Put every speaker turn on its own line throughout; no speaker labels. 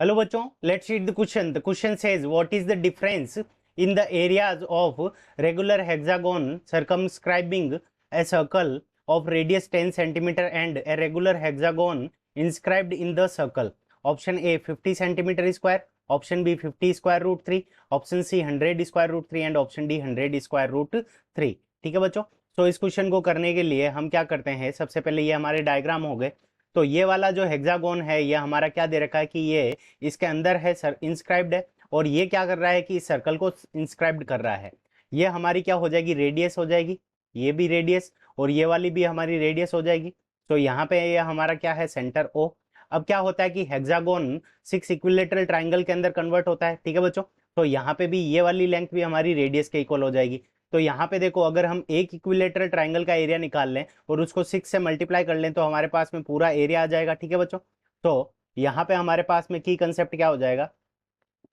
Hello बच्चों, let's read the question. The question says, what is the difference in the areas of regular hexagon circumscribing a circle of radius 10 centimeter and a regular hexagon inscribed in the circle? Option A 50 centimeter square, option B 50 square root 3, option C 100 square root 3 and option D 100 square root 3. ठीक है बच्चों, तो इस question को करने के लिए हम क्या करते हैं, सबसे पहले ये हमारे डायग्राम हो गए। तो ये वाला जो हेक्सागोन है ये हमारा क्या दे रखा है कि ये इसके अंदर है सर इंस्क्राइब्ड है, और ये क्या कर रहा है कि इस सर्कल को इंस्क्राइब्ड कर रहा है। ये हमारी क्या हो जाएगी, रेडियस हो जाएगी, ये भी रेडियस और ये वाली भी हमारी रेडियस हो जाएगी। तो यहाँ पे ये हमारा क्या है, सेंटर ओ। अब क्या होता है कि हेक्सागोन 6 इक्विलेटरल ट्राइंगल के अंदर कन्वर्ट होता है, ठीक है बच्चों। तो यहाँ पे भी ये वाली लेंथ भी हमारी रेडियस के इक्वल हो जाएगी। तो यहाँ पे देखो, अगर हम एक इक्विलेटरल ट्राइंगल का एरिया निकाल लें और उसको 6 से मल्टीप्लाई कर लें तो हमारे पास में पूरा एरिया आ जाएगा, ठीक है बच्चों। तो यहाँ पे हमारे पास में की कंसेप्ट क्या हो जाएगा,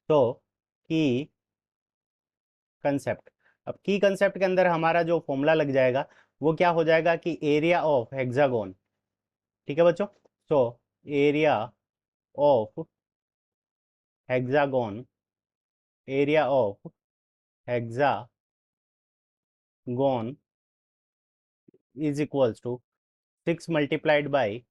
तो की कंसेप्ट, अब की कंसेप्ट के अंदर हमारा जो फॉर्मूला लग जाएगा वो क्या हो जाएगा कि एरिया ऑफ हेक्सागोन, ठीक है बच्चों। तो area of hexagon, area of hexagon is equals to 6 multiplied by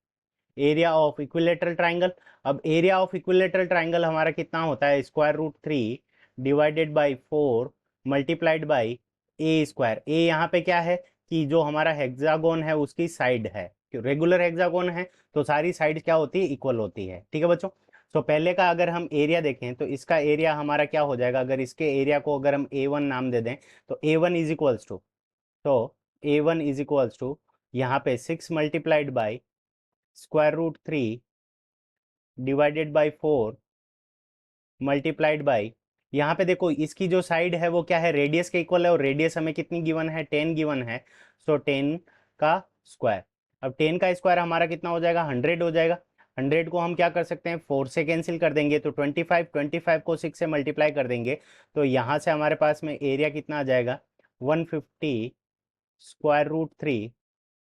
area of equilateral triangle. अब एरिया ऑफ इक्विलेटरल ट्राइंगल हमारा कितना होता है, square root 3 divided by 4 multiplied by a square. A यहाँ पे क्या है कि जो हमारा हेक्सागोन है उसकी साइड है, रेगुलर हेक्सागोन है तो सारी साइड क्या होती है, इक्वल होती है, ठीक है बच्चों। तो पहले का अगर हम एरिया देखें तो इसका एरिया हमारा क्या हो जाएगा, अगर इसके एरिया को अगर हम A1 नाम दे दें तो A1 इज इक्वल्स टू, तो A1 इज इक्वल्स टू यहाँ पे 6 multiplied by square root 3 divided by 4 multiplied by, यहाँ पे देखो इसकी जो साइड है वो क्या है, रेडियस के इक्वल है, और रेडियस हमें कितनी गिवन है, 10 गिवन है। सो 10 का स्क्वायर, अब 10 का स्क्वायर हमारा कितना हो जाएगा, 100 हो जाएगा। 100 को हम क्या कर सकते हैं, 4 से कैंसिल कर देंगे तो 25, 25 को 6 से मल्टीप्लाई कर देंगे तो यहाँ से हमारे पास में एरिया कितना आ जाएगा, 150 square root 3,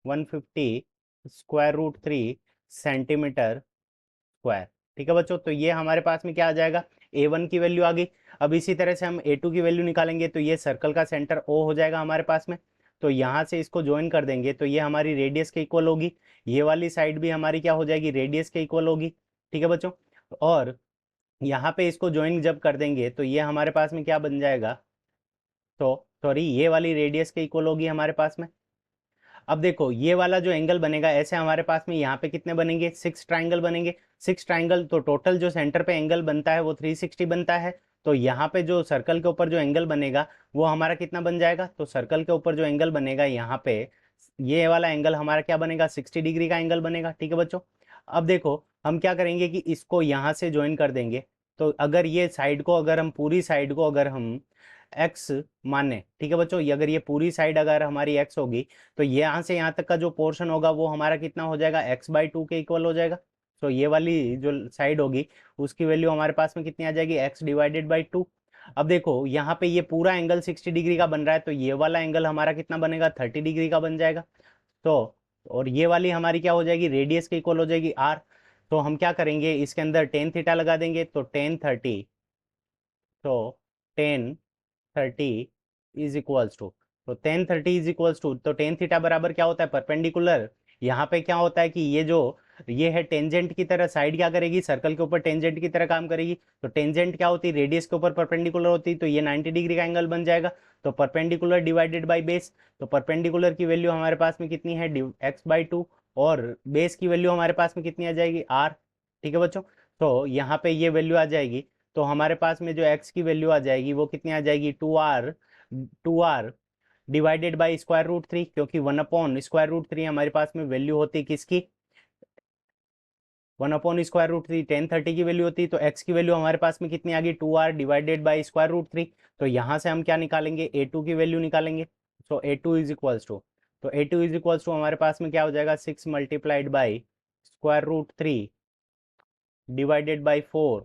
150 square root 3 centimetre square, ठीक है बच्चों। तो ये हमारे पास में क्या आ जाएगा, A1 की वैल्यू आ गई। अब इसी तरह से हम A2 की वैल्यू निकालेंगे तो ये सर्कल का सेंटर O हो जाएगा हमारे पास में। तो यहाँ से इसको ज्वाइन कर देंगे तो ये हमारी रेडियस के इक्वल होगी, ये वाली साइड भी हमारी क्या हो जाएगी, रेडियस के इक्वल होगी, ठीक है बच्चों। और यहाँ पे इसको ज्वाइन जब कर देंगे तो ये हमारे पास में क्या बन जाएगा, तो सॉरी ये वाली रेडियस के इक्वल होगी हमारे पास में। अब देखो ये वाला जो एंगल बनेगा, ऐसे हमारे पास में यहाँ पे कितने बनेंगे, 6 ट्राइंगल बनेंगे। 6 ट्राइंगल, तो टोटल जो सेंटर पे एंगल बनता है वो 360 बनता है। तो यहाँ पे जो सर्कल के ऊपर जो एंगल बनेगा वो हमारा कितना बन जाएगा, तो सर्कल के ऊपर जो एंगल बनेगा यहाँ पे ये वाला एंगल हमारा क्या बनेगा, 60 डिग्री का एंगल बनेगा, ठीक है बच्चों। अब देखो हम क्या करेंगे कि इसको यहाँ से ज्वाइन कर देंगे। तो अगर ये साइड को, अगर हम पूरी साइड को अगर हम एक्स माने, ठीक है बच्चों, ये अगर ये पूरी साइड अगर हमारी एक्स होगी तो ये यहाँ से यहाँ तक का जो पोर्शन होगा वो हमारा कितना हो जाएगा, x/2 के इक्वल हो जाएगा। तो ये वाली जो साइड होगी उसकी वैल्यू हमारे पास में कितनी आ जाएगी, x डिवाइडेड बाई 2। अब देखो यहाँ पे ये पूरा एंगल 60 डिग्री का बन रहा है तो ये वाला एंगल हमारा कितना बनेगा, 30 डिग्री का बन जाएगा। तो और ये वाली हमारी क्या हो जाएगी, रेडियस के इक्वल हो जाएगी r। तो हम क्या करेंगे, इसके अंदर टेन थीटा लगा देंगे तो टेन 30, तो टेन 30 इज इक्वल्स टू, तो टेन 30 इज इक्वल्स टू, तो टेन थीटा बराबर क्या होता है, परपेंडिकुलर। यहाँ पे क्या होता है कि ये जो ये है टेंजेंट की तरह, साइड क्या करेगी, सर्कल के ऊपर टेंजेंट की तरह काम करेगी। तो टेंजेंट क्या होती है, रेडियस के ऊपर परपेंडिकुलर होती है, तो ये 90 डिग्री का एंगल बन जाएगा। तो परपेंडिकुलर डिवाइडेड बाई बेस, तो परपेंडिकुलर की वैल्यू हमारे पास में कितनी है, x/2, और बेस की वैल्यू हमारे पास में कितनी आ जाएगी, r, ठीक है बच्चों। तो यहाँ पे ये वैल्यू आ जाएगी, तो हमारे पास में जो x की वैल्यू आ जाएगी वो कितनी आ जाएगी, 2r divided by square root 3, क्योंकि 1/√3 हमारे पास में वैल्यू होती है किसकी, 1/√3 1030 की वैल्यू होती है। तो x की वैल्यू हमारे पास में कितनी आ गई, 2r divided by square root 3। तो यहाँ से हम क्या निकालेंगे, A2 की वैल्यू निकालेंगे। सो A2 इज इक्वल्स टू, तो A2 इज इक्वल्स टू हमारे पास में क्या हो जाएगा, 6 multiplied by square root 3 divided by 4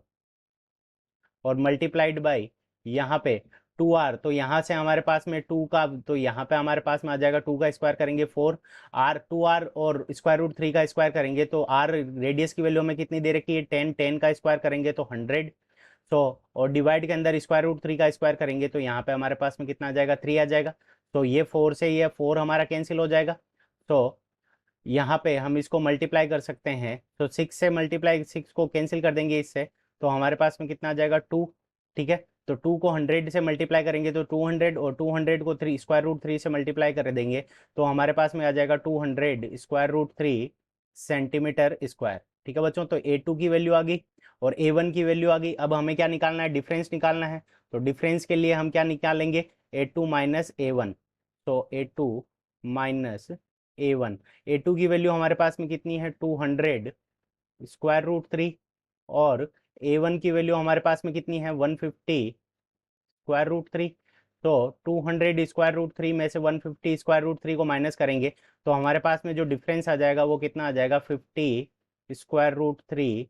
और मल्टीप्लाइड बाई यहाँ पे 2r, तो यहाँ से हमारे पास में 2 का, तो यहाँ पे हमारे पास में आ जाएगा 2 का स्क्वायर करेंगे 4 r, 2r और स्क्वायर रूट 3 का स्क्वायर करेंगे तो r रेडियस की वैल्यू हमें कितनी दे रखी है 10, 10 का स्क्वायर करेंगे तो 100। तो और डिवाइड के अंदर स्क्वायर रूट 3 का स्क्वायर करेंगे तो यहाँ पे हमारे पास में कितना आ जाएगा 3 आ जाएगा। तो ये 4 से ये 4 हमारा कैंसिल हो जाएगा। तो यहाँ पे हम इसको मल्टीप्लाई कर सकते हैं, तो 6 से मल्टीप्लाई, 6 को कैंसिल कर देंगे इससे, तो हमारे पास में कितना आ जाएगा 2। ठीक है, तो 2 को 100 से मल्टीप्लाई करेंगे तो 200, और 200 को 3 स्क्वायर रूट 3 से मल्टीप्लाई कर देंगे तो हमारे पास में आ जाएगा 200 स्क्वायर रूट 3 सेंटीमीटर स्क्वायर। ठीक है बच्चों, तो A2 की वैल्यू आ गई और A1 की वैल्यू आ गई। अब हमें क्या निकालना है, डिफरेंस निकालना है। तो डिफरेंस के लिए हम क्या निकालेंगे, A2 माइनस A1। तो A2 माइनस A1, A2 की वैल्यू हमारे पास में कितनी है 200 स्क्वायर रूट 3, और A1 की वैल्यू हमारे पास में कितनी है 150 स्क्वायर रूट 3। तो 200 स्क्वायर रूट 3 में से 150 स्क्वायर रूट 3 को माइनस करेंगे तो हमारे पास में जो डिफरेंस आ जाएगा वो कितना आ जाएगा 50 square root 3,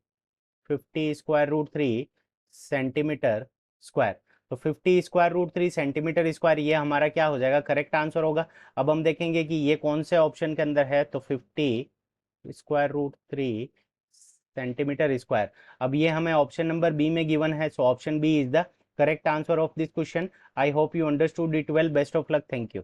50 square root 3 centimetre square. तो 50 स्क्वायर रूट 3 सेंटीमीटर स्क्वायर ये हमारा क्या हो जाएगा, करेक्ट आंसर होगा। अब हम देखेंगे कि ये कौन से ऑप्शन के अंदर है, तो 50 स्क्वायर रूट 3 सेंटीमीटर स्क्वायर। अब ये हमें ऑप्शन नंबर बी में गिवन है, so option B is the correct answer of this question. I hope you understood it well. Best of luck, thank you.